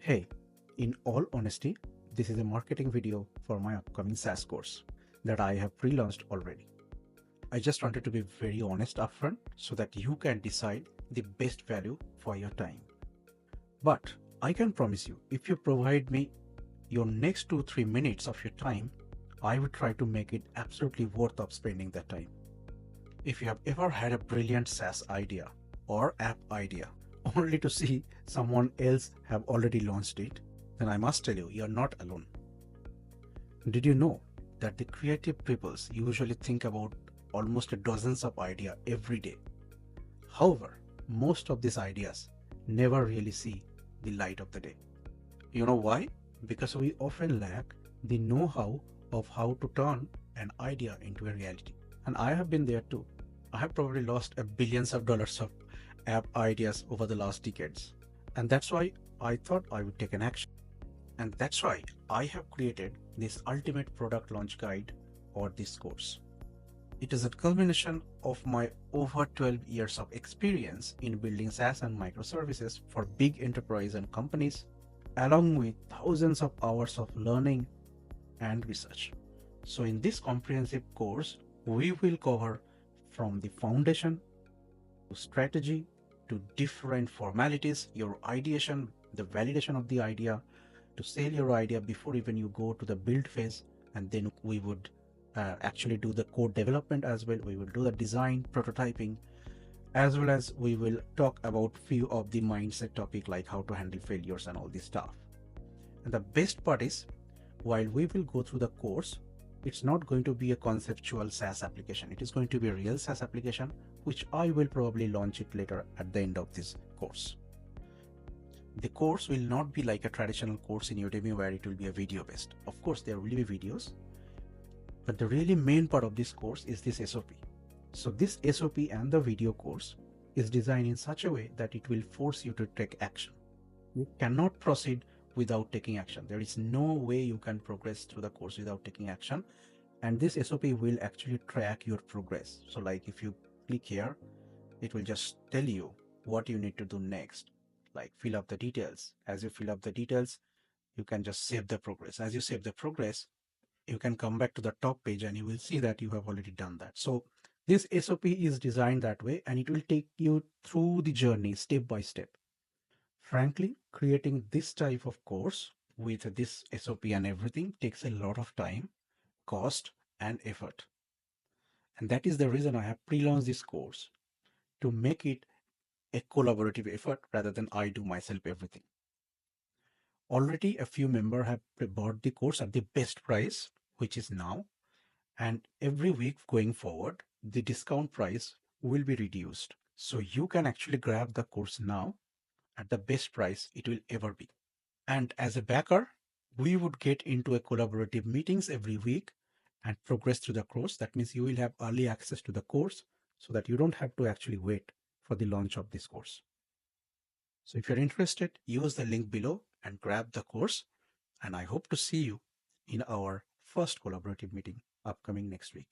Hey, in all honesty, this is a marketing video for my upcoming SaaS course that I have pre-launched already. I just wanted to be very honest upfront so that you can decide the best value for your time. But I can promise you, if you provide me your next 2-3 minutes of your time, I will try to make it absolutely worth of spending that time. If you have ever had a brilliant SaaS idea or app idea, only to see someone else have already launched it, then I must tell you, you're not alone. Did you know that the creative peoples usually think about almost dozens of ideas every day? However, most of these ideas never really see the light of the day. You know why? Because we often lack the know-how of how to turn an idea into a reality. And I have been there too. I have probably lost billions of dollars of app ideas over the last decades. And that's why I thought I would take an action. And that's why I have created this ultimate product launch guide or this course. It is a culmination of my over 12 years of experience in building SaaS and microservices for big enterprise and companies, along with thousands of hours of learning and research. So in this comprehensive course, we will cover from the foundation to strategy to different formalities, your ideation, the validation of the idea, to sell your idea before even you go to the build phase, and then we would actually do the code development as well. We will do the design, prototyping, as well as we will talk about few of the mindset topic like how to handle failures and all this stuff. And the best part is, while we will go through the course, it's not going to be a conceptual SaaS application. It is going to be a real SaaS application, which I will probably launch it later at the end of this course. The course will not be like a traditional course in Udemy where it will be a video based. Of course, there will be videos, but the really main part of this course is this SOP. So this SOP and the video course is designed in such a way that it will force you to take action. You cannot proceed without taking action. There is no way you can progress through the course without taking action. And this SOP will actually track your progress. So like if you click here, it will just tell you what you need to do next. Like fill up the details. As you fill up the details, you can just save the progress. As you save the progress, you can come back to the top page and you will see that you have already done that. So this SOP is designed that way, and it will take you through the journey step by step. Frankly, creating this type of course with this SOP and everything takes a lot of time, cost, and effort. And that is the reason I have pre-launched this course, to make it a collaborative effort rather than I do myself everything. Already a few members have bought the course at the best price, which is now, and every week going forward, the discount price will be reduced. So you can actually grab the course now at the best price it will ever be. And as a backer, we would get into a collaborative meetings every week and progress through the course. That means you will have early access to the course so that you don't have to actually wait for the launch of this course. So if you're interested, use the link below and grab the course. And I hope to see you in our first collaborative meeting upcoming next week.